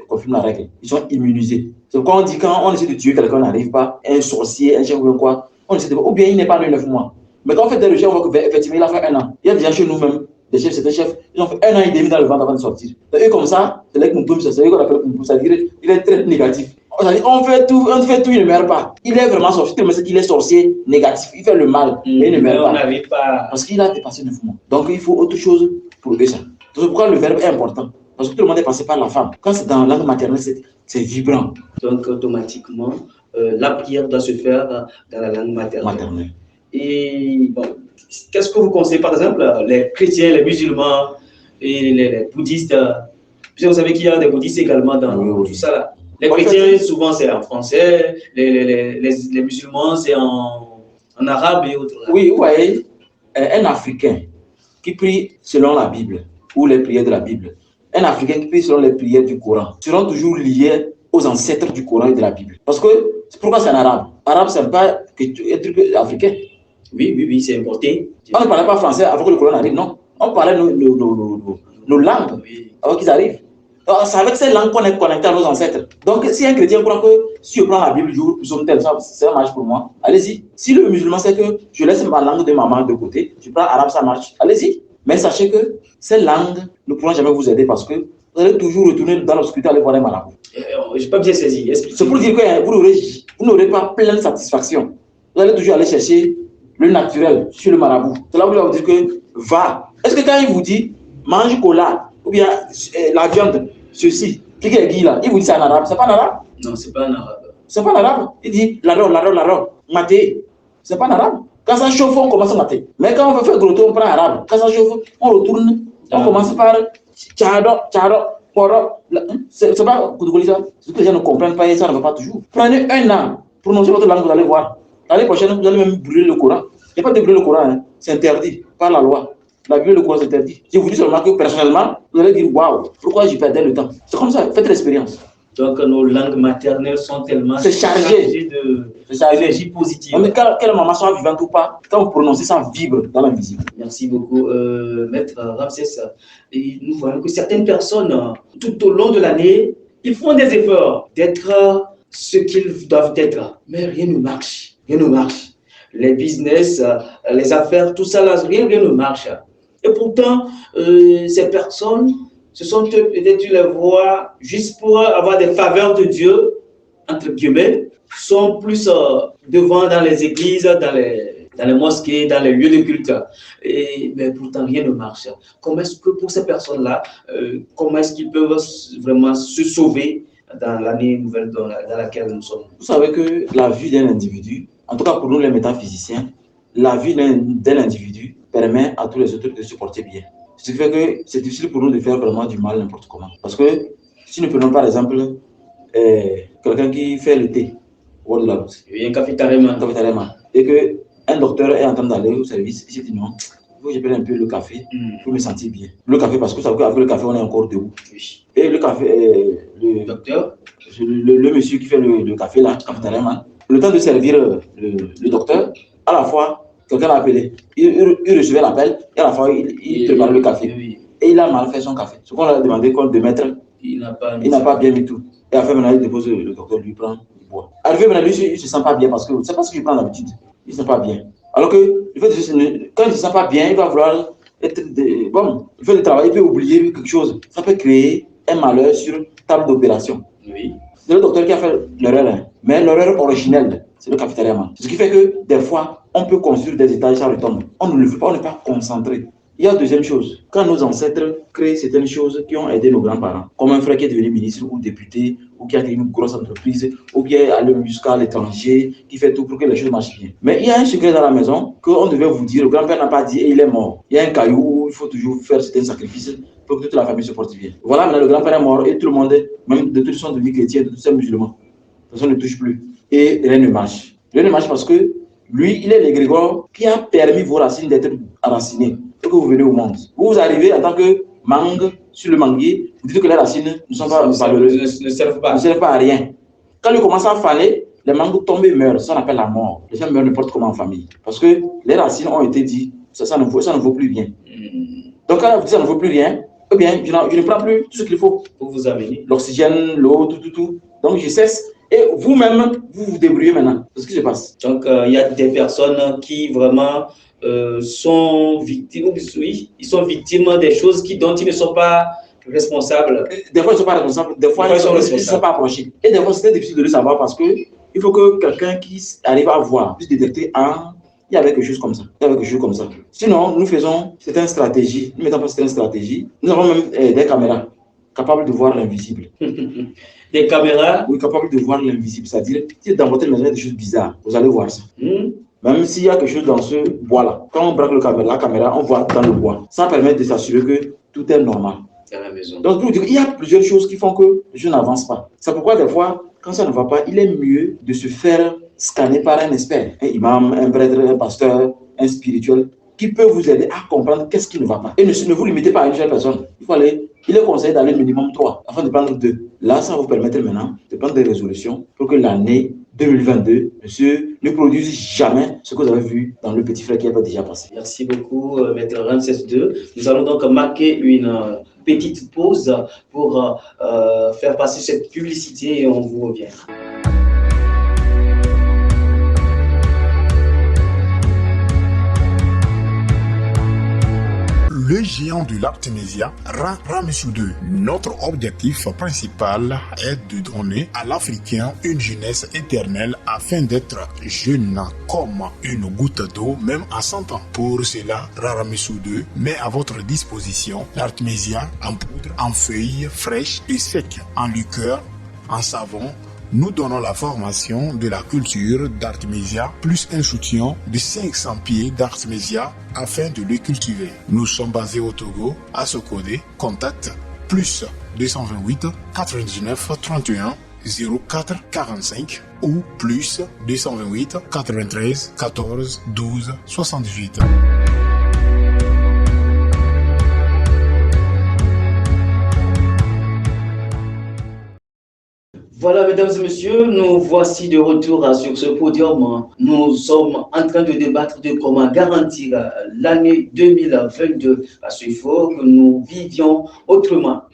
confirme la règle. Ils sont immunisés. C'est pourquoi on dit quand on essaie de tuer quelqu'un, on n'arrive pas, un sorcier, un chien ou quoi, on essaie de voir, ou bien il n'est pas né 9 mois. Mais quand on fait des recherches, on voit qu'effectivement, il a fait 1 an. Il y a des gens chez nous-mêmes, des chefs, c'est des chefs, ils ont fait 1 an et demi dans le ventre avant de sortir. Et eux, comme ça, c'est là que c'est eux qu'on appelle Kumpoum, c'est-à-dire il est très négatif. On fait tout, il ne meurt pas. Il est vraiment sorcier, mais c'est qu'il est sorcier négatif. Il fait le mal, mais il ne meurt pas. On n'arrive pas. Parce qu'il a dépassé 9 mois. Donc il faut autre chose pour que ça. C'est pourquoi le verbe est important. Parce que tout le monde est passé par la femme. Quand c'est dans la langue maternelle, c'est vibrant. Donc automatiquement, la prière doit se faire dans la langue maternelle. Et bon, qu'est-ce que vous conseillez, par exemple, les chrétiens, les musulmans et les bouddhistes? Puis vous savez qu'il y a des bouddhistes également dans tout ça là. Les chrétiens, souvent, c'est en français, les musulmans, c'est en arabe et autres. Oui, vous voyez, un Africain qui prie selon la Bible, ou les prières de la Bible, un Africain qui prie selon les prières du Coran, seront toujours liés aux ancêtres du Coran et de la Bible. Parce que, pourquoi c'est en arabe? Arabe, c'est pas un truc africain. Oui, c'est importé. On ne parlait pas français avant que le Coran arrive, non. On parlait nos langues avant qu'ils arrivent. C'est avec ces langues qu'on est connecté à nos ancêtres. Donc, si un chrétien croit que si je prends la Bible, je psaume tel, ça marche pour moi, allez-y. Si le musulman sait que je laisse ma langue de maman de côté, je prends arabe, ça marche, allez-y. Mais sachez que ces langues ne pourront jamais vous aider parce que vous allez toujours retourner dans l'obscurité aller voir un marabout. Je n'ai pas bien saisi. C'est pour dire que vous n'aurez pas pleine satisfaction. Vous allez toujours aller chercher le naturel sur le marabout. Cela vous dire que va. Est-ce que quand il vous dit mange cola ou bien la viande, ceci, il vous dit c'est en arabe, c'est pas en arabe? Non, c'est pas en arabe. C'est pas en arabe. Il dit l'arabe, maté. C'est pas en arabe. Quand ça chauffe, on commence à mater. Mais quand on veut faire gros tour, on prend arabe. Quand ça chauffe, on retourne. On commence par tchado, poro. C'est pas ça. Ce que les gens ne comprennent pas et ça ne va pas toujours. Prenez un an, prononcez votre langue, vous allez voir. L'année prochaine, vous allez même brûler le Coran. Il n'y a pas de brûler le Coran, hein. C'est interdit par la loi. La Bible, le Coran, c'est interdit. Je vous dis seulement que personnellement, vous allez dire waouh, pourquoi j'y perdais le temps? C'est comme ça, faites l'expérience. Donc, nos langues maternelles sont tellement chargées d'énergie positive. Mais quelle maman soit vivante ou pas, quand vous prononcez, ça vibre dans l'invisible. Merci beaucoup, Maître Ramsès. Et nous voyons que certaines personnes, tout au long de l'année, ils font des efforts d'être ce qu'ils doivent être. Mais rien ne marche. Rien ne marche. Les business, les affaires, tout ça, là, rien ne marche. Et pourtant, ces personnes, ce sont peut-être tu les vois juste pour avoir des faveurs de Dieu, entre guillemets, sont plus devant dans les églises, dans les mosquées, dans les lieux de culte. Mais pourtant, rien ne marche. Comment est-ce que pour ces personnes-là, comment est-ce qu'ils peuvent vraiment se sauver dans l'année nouvelle dans laquelle nous sommes? Vous savez que la vie d'un individu, en tout cas pour nous les métaphysiciens, la vie d'un individu permet à tous les autres de se porter bien. Ce qui fait que c'est difficile pour nous de faire vraiment du mal n'importe comment. Parce que si nous prenons par exemple quelqu'un qui fait le thé au bord de la route, un cafétariaman, et qu'un docteur est en train d'aller au service, il se dit non, il faut que je prenne un peu le café pour me sentir bien. Le café, parce que vous savez qu'avec le café, on est encore debout. Oui. Et le café, le docteur, le monsieur qui fait le café là, cafétariaman, le temps de servir le docteur, à la fois, quelqu'un l'a appelé. Il recevait l'appel et à la fois, il préparait le café. Oui. Et il a mal fait son café. Ce qu'on lui a demandé de mettre, il n'a pas bien mis tout. Et après, maintenant, il dépose le docteur, lui prend, il boit. Arrivé maintenant, lui, il ne se sent pas bien parce que c'est pas ce qu'il prend d'habitude. Il ne se sent pas bien. Alors que, quand il ne se sent pas bien, il va vouloir être. Bon, il fait le travail, il peut oublier quelque chose. Ça peut créer un malheur sur table d'opération. Oui. C'est le docteur qui a fait l'erreur, hein. Mais l'erreur originelle, c'est le cafétariaman. Ce qui fait que, des fois, on peut construire des étages, ça retombe. On ne le fait pas, on n'est pas concentré. Il y a deuxième chose, quand nos ancêtres créent certaines choses qui ont aidé nos grands-parents, comme un frère qui est devenu ministre ou député, ou qui a créé une grosse entreprise, ou qui est allé jusqu'à l'étranger, qui fait tout pour que les choses marchent bien. Mais il y a un secret dans la maison qu'on devait vous dire, le grand-père n'a pas dit et il est mort. Il y a un caillou où il faut toujours faire certains sacrifices pour que toute la famille se porte bien. Voilà, maintenant le grand-père est mort et tout le monde, même de tous sont devenus chrétiens, de tous ces musulmans. Personne ne touche plus. Et rien ne marche. Rien ne marche parce que lui, il est l'égrégore qui a permis vos racines d'être enracinées. Que vous venez au monde. Vous arrivez en tant que mangue sur le manguier, vous dites que les racines ne sont pas valeureuses, ne servent pas à rien. Quand il commence à faner, les mangues tombent et meurent. Ça on appelle la mort. Les gens meurent n'importe comment en famille. Parce que les racines ont été dit, ça ne vaut plus rien. Donc quand vous dites ça ne vaut plus rien, eh bien, je ne prends plus tout ce qu'il faut. Pour vous amener l'oxygène, l'eau, tout. Donc je cesse. Et vous-même, vous vous débrouillez maintenant. C'est ce qui se passe. Donc il y a des personnes qui vraiment sont victimes, oui, ils sont victimes des choses dont ils ne sont pas responsables. Des fois, ils ne sont pas responsables, des fois, ils ne sont pas approchés. Et des fois, c'est difficile de le savoir parce qu'il faut que quelqu'un qui arrive à voir puisse détecter il y avait quelque chose comme ça. Sinon, nous faisons certaines stratégies. Nous mettons en place certaines stratégies. Nous avons même des caméras capables de voir l'invisible. Des caméras? Oui, capables de voir l'invisible. C'est-à-dire, si dans votre maison il y a des choses bizarres, vous allez voir ça. Même s'il y a quelque chose dans ce bois-là, quand on braque la caméra, on voit dans le bois. Ça permet de s'assurer que tout est normal. À la maison. Donc, pour vous dire, il y a plusieurs choses qui font que les choses n'avancent pas. C'est pourquoi, des fois, quand ça ne va pas, il est mieux de se faire scanner par un expert, un imam, un prêtre, un pasteur, un spirituel, qui peut vous aider à comprendre qu'est-ce qui ne va pas. Et ne vous limitez pas à une seule personne. Il est conseillé d'aller minimum 3, afin de prendre 2. Là, ça va vous permettre maintenant de prendre des résolutions pour que l'année 2022, monsieur, ne produise jamais ce que vous avez vu dans le petit frère qui avait déjà passé. Merci beaucoup, Maître Ramsès II. Nous allons donc marquer une petite pause pour faire passer cette publicité et on vous revient. Le géant du lac Tunisia, Ramessou II. Notre objectif principal est de donner à l'Africain une jeunesse éternelle afin d'être jeune comme une goutte d'eau, même à 100 ans. Pour cela, Ramessou II met à votre disposition l'artémisia en poudre, en feuilles fraîches et secs, en liqueur, en savon. Nous donnons la formation de la culture d'artémisia plus un soutien de 500 pieds d'artémisia afin de le cultiver. Nous sommes basés au Togo, à Sokodé. Contact plus 228 99 31 04 45 ou plus 228 93 14 12 78. Voilà, mesdames et messieurs, nous voici de retour sur ce podium. Nous sommes en train de débattre de comment garantir l'année 2022. Parce qu'il faut que nous vivions autrement,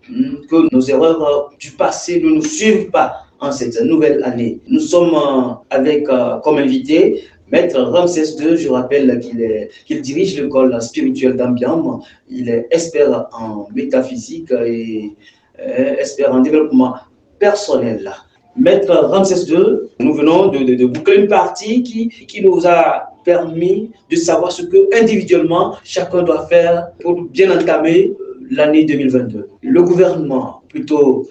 que nos erreurs du passé ne nous suivent pas en cette nouvelle année. Nous sommes avec comme invité Maître Ramsès II. Je rappelle qu'il dirige l'école spirituelle d'Ambiam. Il est expert en métaphysique et expert en développement personnel. Maître Ramsès II, nous venons de boucler une partie qui nous a permis de savoir ce que individuellement chacun doit faire pour bien entamer l'année 2022. Le gouvernement, plutôt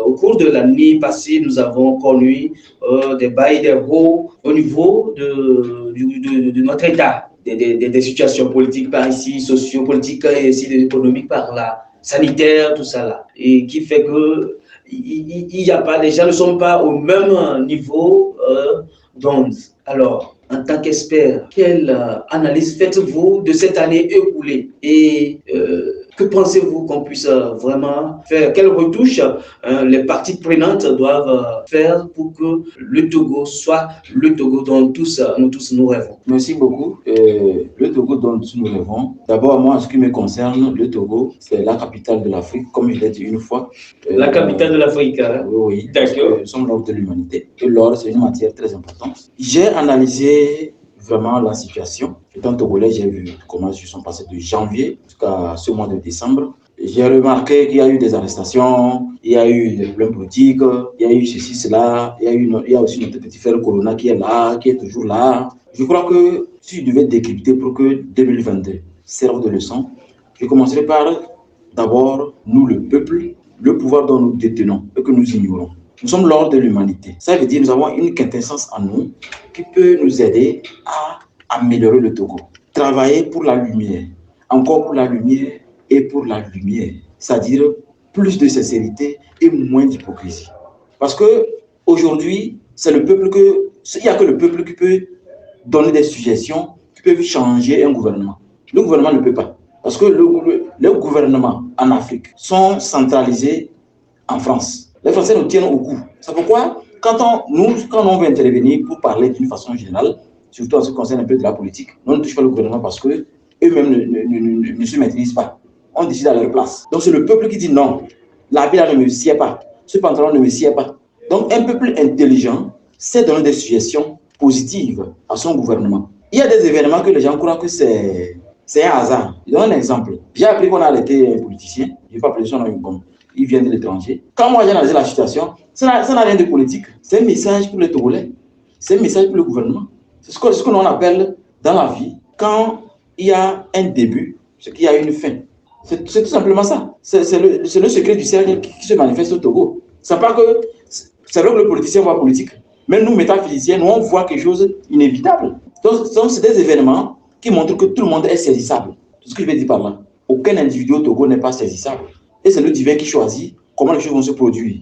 au cours de l'année passée, nous avons connu des bas et des hauts au niveau de notre État, des situations politiques par ici, sociopolitiques et aussi économiques par là, sanitaires, tout ça là, et qui fait que il y a pas, les gens ne sont pas au même niveau d'onde. Alors, en tant qu'expert, quelle analyse faites-vous de cette année écoulée et que pensez-vous qu'on puisse vraiment faire? Quelles retouches les parties prenantes doivent faire pour que le Togo soit le Togo dont nous tous nous rêvons? Merci beaucoup. Le Togo dont nous rêvons, d'abord, moi, en ce qui me concerne, le Togo, c'est la capitale de l'Afrique, comme je l'ai dit une fois. La capitale de l'Afrique, hein? Oui, d'accord. Nous sommes l'or de l'humanité. Et l'or, c'est une matière très importante. J'ai analysé vraiment la situation. Étant togolais, j'ai vu comment ils sont passés de janvier jusqu'à ce mois de décembre. J'ai remarqué qu'il y a eu des arrestations, il y a eu des problèmes politiques, il y a eu ceci, cela, il y a aussi notre petit frère Corona qui est là, qui est toujours là. Je crois que si je devais décrypter pour que 2022 serve de leçon, je commencerai par d'abord, nous le peuple, le pouvoir dont nous détenons et que nous ignorons. Nous sommes l'ordre de l'humanité. Ça veut dire que nous avons une quintessence en nous qui peut nous aider à améliorer le Togo. Travailler pour la lumière, encore pour la lumière et pour la lumière. C'est-à-dire plus de sincérité et moins d'hypocrisie. Parce qu'aujourd'hui, c'est le peuple il n'y a que le peuple qui peut donner des suggestions, qui peut changer un gouvernement. Le gouvernement ne peut pas. Parce que les gouvernements en Afrique sont centralisés en France. Les Français nous tiennent au cou. C'est pourquoi, quand on veut intervenir pour parler d'une façon générale, surtout en ce qui concerne un peu de la politique, on ne touche pas le gouvernement parce qu'eux-mêmes ne se maîtrisent pas. On décide à leur place. Donc c'est le peuple qui dit non, l'habit là ne me sied pas, ce pantalon ne me sied pas. Donc un peuple intelligent sait donner des suggestions positives à son gouvernement. Il y a des événements que les gens croient que c'est un hasard. Je donne un exemple. J'ai appris qu'on a arrêté un politicien, je ne vais pas appeler son nom comme il vient de l'étranger. Quand moi j'ai analysé la situation, ça n'a rien de politique. C'est un message pour les Togolais. C'est un message pour le gouvernement. C'est ce que l'on appelle dans la vie, quand il y a un début, c'est qu'il y a une fin. C'est tout simplement ça. C'est le secret du cercle qui se manifeste au Togo. C'est pas que c'est vrai que le politicien voit politique, mais nous, métaphysiciens, nous, on voit quelque chose d'inévitable. Donc c'est des événements qui montrent que tout le monde est saisissable. C'est ce que je vais dire par là. Aucun individu au Togo n'est pas saisissable. Et c'est le divin qui choisit comment les choses vont se produire.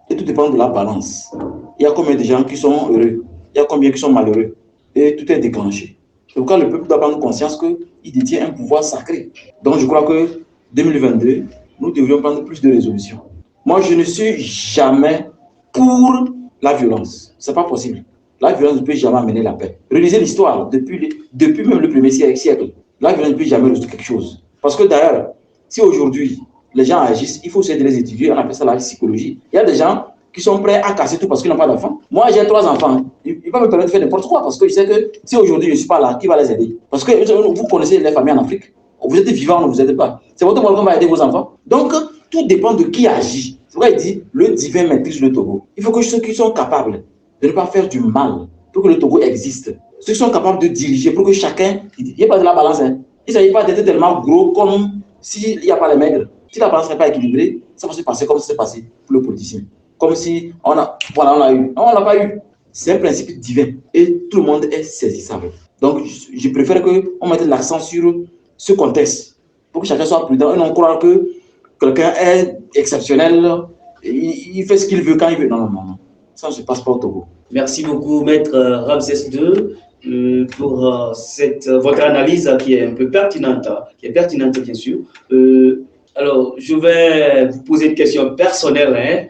Et tout dépend de la balance. Il y a combien de gens qui sont heureux, il y a combien qui sont malheureux. Et tout est déclenché. C'est pourquoi le peuple doit prendre conscience qu'il détient un pouvoir sacré. Donc je crois que 2022, nous devrions prendre plus de résolutions. Moi, je ne suis jamais pour la violence. Ce n'est pas possible. La violence ne peut jamais amener la paix. Relisez l'histoire depuis même le 1er siècle. La violence ne peut jamais résoudre quelque chose. Parce que d'ailleurs, si aujourd'hui les gens agissent, il faut essayer de les étudier, on appelle ça la psychologie. Il y a des gens qui sont prêts à casser tout parce qu'ils n'ont pas d'enfants. Moi, j'ai 3 enfants. Ils peuvent me permettre de faire n'importe quoi parce que je sais que si aujourd'hui je ne suis pas là, qui va les aider? Parce que vous connaissez les familles en Afrique. Vous êtes vivants, ne vous aidez pas. C'est votre moyen qui va aider vos enfants. Donc, tout dépend de qui agit. C'est pourquoi il dit, le divin maîtrise le Togo. Il faut que ceux qui sont capables de ne pas faire du mal pour que le Togo existe, ceux qui sont capables de diriger pour que chacun, il n'y ait pas de la balance. Hein. Il ne s'agit pas d'être tellement gros comme s'il n'y a pas les maigres. Si la balance n'est pas équilibrée, ça va se passer comme ça s'est passé pour le politicien. Comme si on a eu. Non, on n'a pas eu. C'est un principe divin et tout le monde est saisissable. Donc, je préfère qu'on mette l'accent sur ce contexte pour que chacun soit prudent et non croire que quelqu'un est exceptionnel, il fait ce qu'il veut quand il veut. Non. Ça ne se passe pas au Togo. Merci beaucoup, Maître Ramsès II, pour votre analyse qui est un peu pertinente, bien sûr. Alors, je vais vous poser une question personnelle.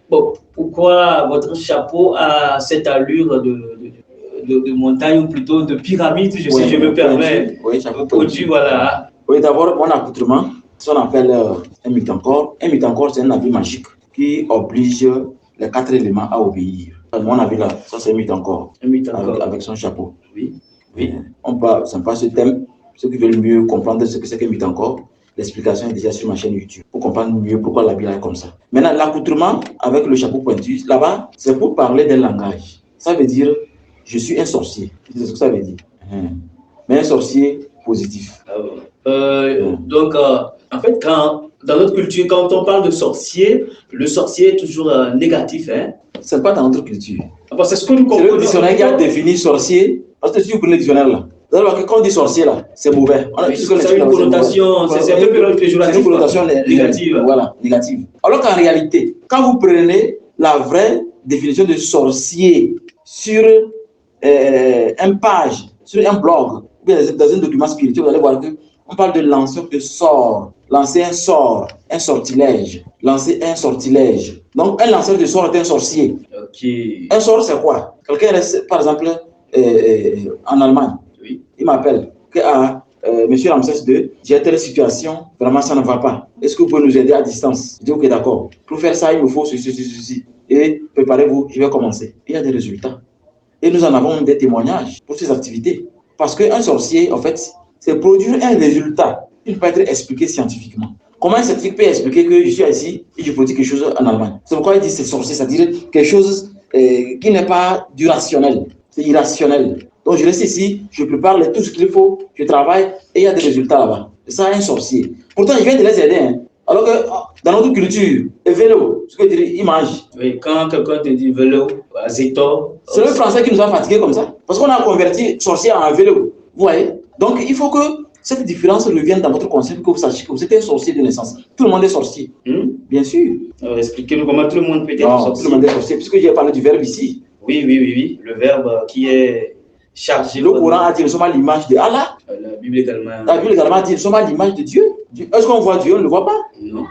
Bon, pourquoi votre chapeau a cette allure de montagne ou plutôt de pyramide, si je me permets? Oui, chapeau produit, voilà. Oui, d'abord, mon accoutrement, ce qu'on appelle un mitankor. Un mitankor, c'est un habit magique qui oblige les 4 éléments à obéir. Mon avis là, ça c'est un mitankor. Avec son chapeau. Oui. C'est pas ce thème. Ceux qui veulent mieux comprendre ce que c'est qu'un mitankor, l'explication est déjà sur ma chaîne YouTube pour comprendre mieux pourquoi l'habit est comme ça. Maintenant, l'accoutrement avec le chapeau pointu, là-bas, c'est pour parler d'un langage. Ça veut dire, je suis un sorcier. C'est ce que ça veut dire. Mais un sorcier positif. Donc, en fait, dans notre culture, quand on parle de sorcier, le sorcier est toujours négatif. Hein? C'est pas dans notre culture. C'est ce que nous comprenons. C'est le dictionnaire qui a défini sorcier. Parce que si vous prenez le dictionnaire là, quand on dit sorcier là, c'est mauvais. C'est une connotation, c'est un peu péjoratif. C'est une connotation négative. Voilà, négative. Alors qu'en réalité, quand vous prenez la vraie définition de sorcier sur une page, sur un blog, ou bien dans un document spirituel, vous allez voir qu'on parle de lanceur de sort. Lancer un sort, un sortilège. Lancer un sortilège. Donc, un lanceur de sort est un sorcier. Okay. Un sort, c'est quoi? Quelqu'un reste, par exemple, en Allemagne. Oui. Il m'appelle. Monsieur Ramsès II, j'ai telle situation, vraiment ça ne va pas. Est-ce que vous pouvez nous aider à distance? Je dis ok, d'accord. Pour faire ça, il me faut ceci. Et préparez-vous, je vais commencer. Il y a des résultats. Et nous en avons des témoignages pour ces activités. Parce qu'un sorcier, en fait, c'est produire un résultat. Il ne peut pas être expliqué scientifiquement. Comment un scientifique peut expliquer que je suis ici et je produis quelque chose en Allemagne? C'est pourquoi il dit c'est sorcier, c'est-à-dire quelque chose qui n'est pas du rationnel, c'est irrationnel. Donc je reste ici, je prépare tout ce qu'il faut, je travaille et il y a des résultats là-bas. C'est ça un sorcier. Pourtant, il vient de les aider. Hein. Alors que dans notre culture, le vélo, ce que tu dis, il mange. Oui, quand quelqu'un te dit vélo, zéto. C'est le français qui nous a fatigués comme ça. Parce qu'on a converti sorcier en vélo. Vous voyez? Donc il faut que cette différence revienne dans votre concept, que vous sachiez que vous êtes un sorcier de naissance. Tout le monde est sorcier. Bien sûr. Alors, expliquez-nous comment tout le monde peut être sorcier. Tout le monde est sorcier, puisque j'ai parlé du verbe ici. Oui. Le verbe qui est chargé. Le Coran a dit nous sommes à l'image de Allah. La Bible également. La Bible également a dit nous sommes à l'image de Dieu. Est-ce qu'on voit Dieu? On ne le voit pas. Non.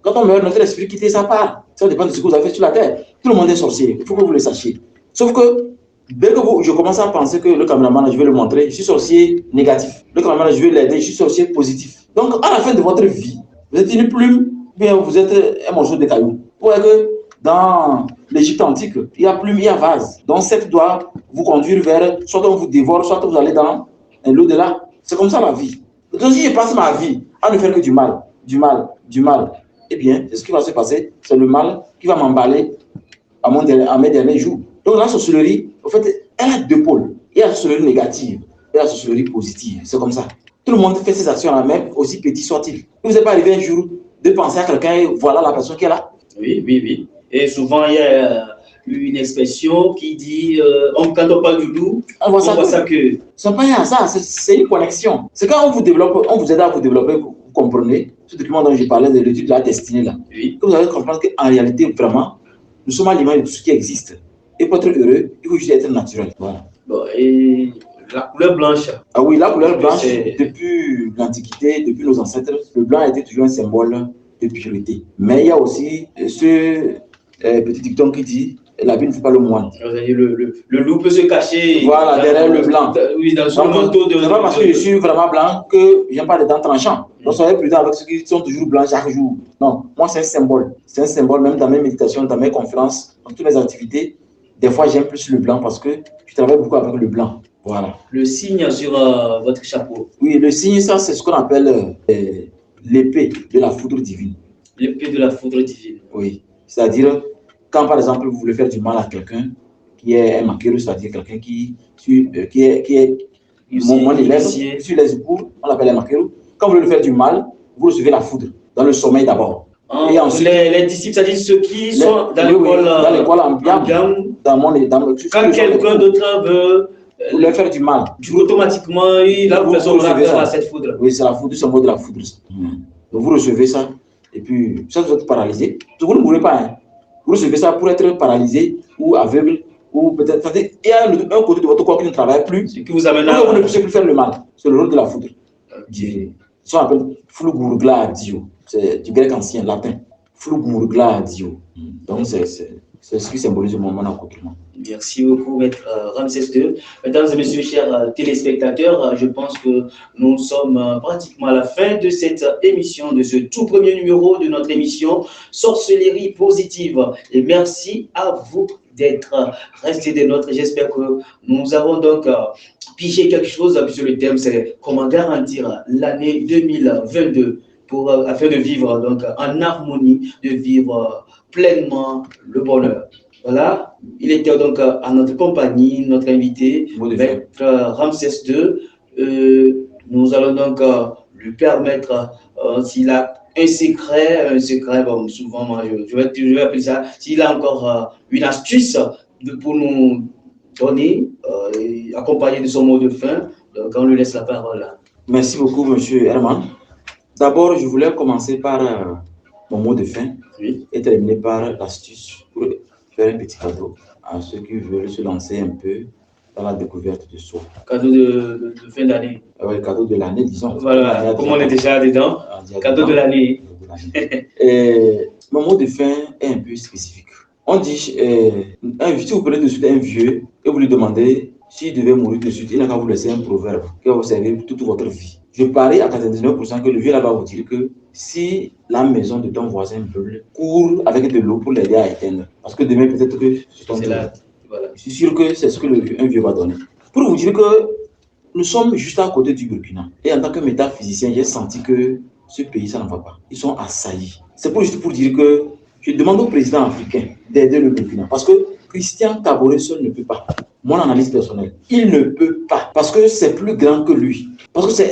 Quand on meurt, notre esprit quitte sa part. Ça dépend de ce que vous avez fait sur la terre. Tout le monde est sorcier. Il faut que vous le sachiez. Sauf que dès que je commence à penser que le caméraman, je vais le montrer, je suis sorcier négatif. Le caméraman, je vais l'aider, je suis sorcier positif. Donc, à la fin de votre vie, vous êtes une plume, bien vous êtes un morceau de caillou. Vous voyez que dans l'Égypte antique, il y a plume, il y a vase. Donc, cette doit vous conduire vers, soit on vous dévore, soit vous allez dans l'au-delà. C'est comme ça la vie. Donc, si je passe ma vie à ne faire que du mal, eh bien, c'est ce qui va se passer. C'est le mal qui va m'emballer à mes derniers jours. Donc, la sorcellerie, en fait, elle a 2 pôles. Il y a la sorcellerie négative et la sorcellerie positive. C'est comme ça. Tout le monde fait ses actions là, même aussi petit soit-il. Vous n'êtes pas arrivé un jour de penser à quelqu'un et voilà la personne qui est là. Oui. Et souvent, il y a une expression qui dit quand on parle du loup, on voit ça que. C'est pas ça, c'est une connexion. C'est quand on vous aide à vous développer, vous comprenez, ce document dont j'ai parlé de l'étude de la destinée là. Oui. Que vous allez comprendre qu'en réalité, vraiment, nous sommes à l'image de tout ce qui existe. Et pour être heureux, il faut juste être naturel. Voilà. Bon, et la couleur blanche. Ah oui, la couleur blanche, depuis l'Antiquité, depuis nos ancêtres, le blanc était toujours un symbole de pureté. Mais il y a aussi ceux petit dicton qui dit l'habit ne fait pas le moine. Le loup peut se cacher. Voilà, derrière le blanc. Oui, dans le manteau de. C'est pas parce que je suis vraiment blanc que j'aime pas les dents tranchants. Donc, soyez prudents avec ceux qui sont toujours blancs chaque jour. Non, moi, c'est un symbole. C'est un symbole, même dans mes méditations, dans mes conférences, dans toutes mes activités. Des fois, j'aime plus le blanc parce que je travaille beaucoup avec le blanc. Voilà. Le signe sur votre chapeau. Oui, le signe, ça, c'est ce qu'on appelle l'épée de la foudre divine. L'épée de la foudre divine. Oui. C'est-à-dire, quand par exemple, vous voulez faire du mal à quelqu'un qui est un maquilleur, c'est-à-dire quelqu'un qui est mon élève, sur les épaules, on l'appelle un maquilleur. Quand vous voulez lui faire du mal, vous recevez la foudre, dans le sommeil d'abord. Et ensuite, les disciples, c'est-à-dire ceux qui sont dans l'école ambiante, quand quelqu'un d'autre veut leur faire du mal, automatiquement, là, vous recevez cette foudre. Oui, c'est la foudre, c'est le mot de la foudre. Donc, vous recevez ça, et puis, ça vous êtes paralysé. Vous ne mourrez pas. Hein. Vous recevez ça pour être paralysé ou aveugle, ou peut-être. Il y a un côté de votre corps qui ne travaille plus, qui vous amène vous ne puissiez plus faire le mal. C'est le rôle de la foudre. Ça appelle Flugurgla Dio. C'est du grec ancien, latin. Flugurgla Dio. Donc, c'est ce qui symbolise mon accomplissement. Merci beaucoup, Maître Ramsès II. Mesdames et messieurs, chers téléspectateurs, je pense que nous sommes pratiquement à la fin de cette émission, de ce tout premier numéro de notre émission Sorcellerie positive. Et merci à vous d'être restés des nôtres. J'espère que nous avons donc pigé quelque chose, puisque le thème c'est comment garantir l'année 2022 afin de vivre donc en harmonie, de vivre pleinement le bonheur. Voilà, il était donc à notre compagnie, notre invité, Maître Ramsès II. Nous allons donc lui permettre, s'il a un secret, bon, souvent, moi, je vais appeler ça, s'il a encore une astuce pour nous donner, accompagné de son mot de fin, donc on lui laisse la parole. Merci beaucoup, monsieur Herman. D'abord, je voulais commencer par mon mot de fin et terminer par l'astuce pour faire un petit cadeau à ceux qui veulent se lancer un peu dans la découverte de soi. Cadeau de fin d'année. Oui, cadeau de l'année, disons. Voilà, comme on est déjà dedans, cadeau de l'année. Mon mot de fin est un peu spécifique. On dit, si vous prenez de suite un vieux et vous lui demandez s'il devait mourir de suite, il n'a qu'à vous laisser un proverbe qui va vous servir toute votre vie. Je parie à 99% que le vieux là va vous dire que si la maison de ton voisin brûle, cours avec de l'eau pour l'aider à éteindre. Parce que demain, peut-être que c'est là. Voilà. Je suis sûr que c'est ce que un vieux va donner. Pour vous dire que nous sommes juste à côté du Burkina. Et en tant que métaphysicien, j'ai senti que ce pays, ça ne va pas. Ils sont assaillis. C'est juste pour dire que je demande au président africain d'aider le Burkina. Parce que Christian Kaboré seul ne peut pas. Mon analyse personnelle, il ne peut pas. Parce que c'est plus grand que lui. Parce que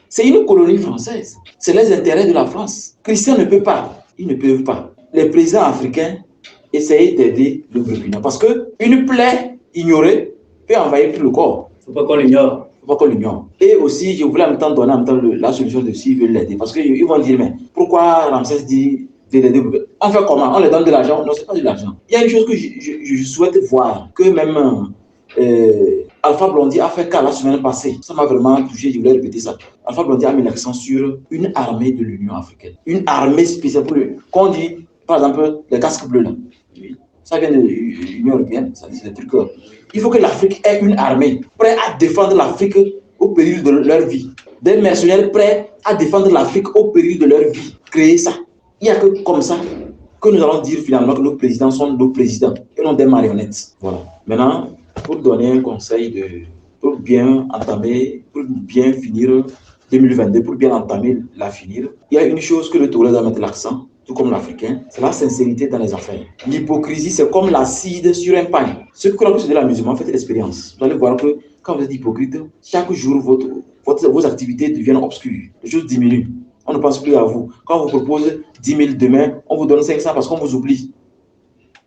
c'est une colonie française. C'est les intérêts de la France. Christian ne peut pas. Ils ne peuvent pas. Les présidents africains essayent d'aider le Burkina. Parce qu'une plaie ignorée peut envahir tout le corps. Il ne faut pas qu'on l'ignore. Il ne faut pas qu'on l'ignore. Et aussi, je voulais en même temps donner la solution de s'ils veulent l'aider. Parce qu'ils vont dire, mais pourquoi Ramsès dit d'aider? On fait comment? On leur donne de l'argent? Non, ce n'est pas de l'argent. Il y a une chose que je souhaite voir, que même Alpha Blondy a fait cas la semaine passée. Ça m'a vraiment touché, je voulais répéter ça. Alpha Blondy a mis l'accent sur une armée de l'Union africaine. Une armée spéciale pour lui. Quand on dit, par exemple, les casques bleus là, ça vient de l'Union européenne, c'est des trucs. Il faut que l'Afrique ait une armée prête à défendre l'Afrique au péril de leur vie. Des mercenaires prêts à défendre l'Afrique au péril de leur vie. Créer ça. Il n'y a que comme ça que nous allons dire finalement que nos présidents sont nos présidents et non des marionnettes. Voilà. Maintenant, pour donner un conseil pour bien entamer, pour bien finir 2022, pour bien entamer la finir, il y a une chose que le Togolais doit mettre l'accent, tout comme l'Africain, c'est la sincérité dans les affaires. L'hypocrisie, c'est comme l'acide sur un pain. Ceux qui croient que c'est de l'amusement, faites l'expérience. Vous allez voir que quand vous êtes hypocrite, chaque jour, vos activités deviennent obscures. Les choses diminuent. On ne pense plus à vous. Quand on vous propose 10 000 demain, on vous donne 500 parce qu'on vous oublie.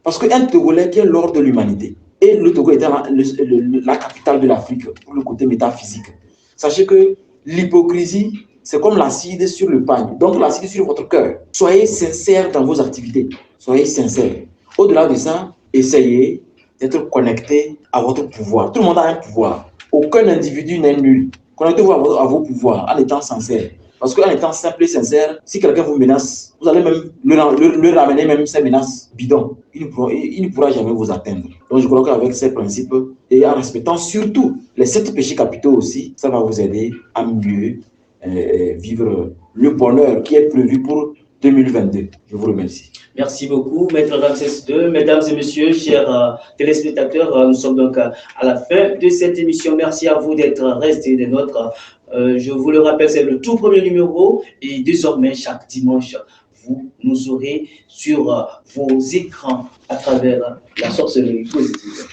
Parce qu'un Togolais qui est l'ordre de l'humanité, et le Togo étant la capitale de l'Afrique pour le côté métaphysique, sachez que l'hypocrisie, c'est comme l'acide sur le pain. Donc l'acide sur votre cœur. Soyez sincères dans vos activités. Soyez sincères. Au-delà de ça, essayez d'être connecté à votre pouvoir. Tout le monde a un pouvoir. Aucun individu n'est nul. Connectez-vous à vos pouvoirs en étant sincère. Parce qu'en étant simple et sincère, si quelqu'un vous menace, vous allez même le ramener même ces menaces bidons. Il ne pourra jamais vous atteindre. Donc je crois qu'avec ces principes et en respectant surtout les 7 péchés capitaux aussi, ça va vous aider à mieux vivre le bonheur qui est prévu pour 2022. Je vous remercie. Merci beaucoup, Maître Ramsès II. Mesdames et messieurs, chers téléspectateurs, nous sommes donc à la fin de cette émission. Merci à vous d'être restés des nôtres. Je vous le rappelle, c'est le tout premier numéro et désormais, chaque dimanche, vous nous aurez sur vos écrans à travers la sorcellerie positive.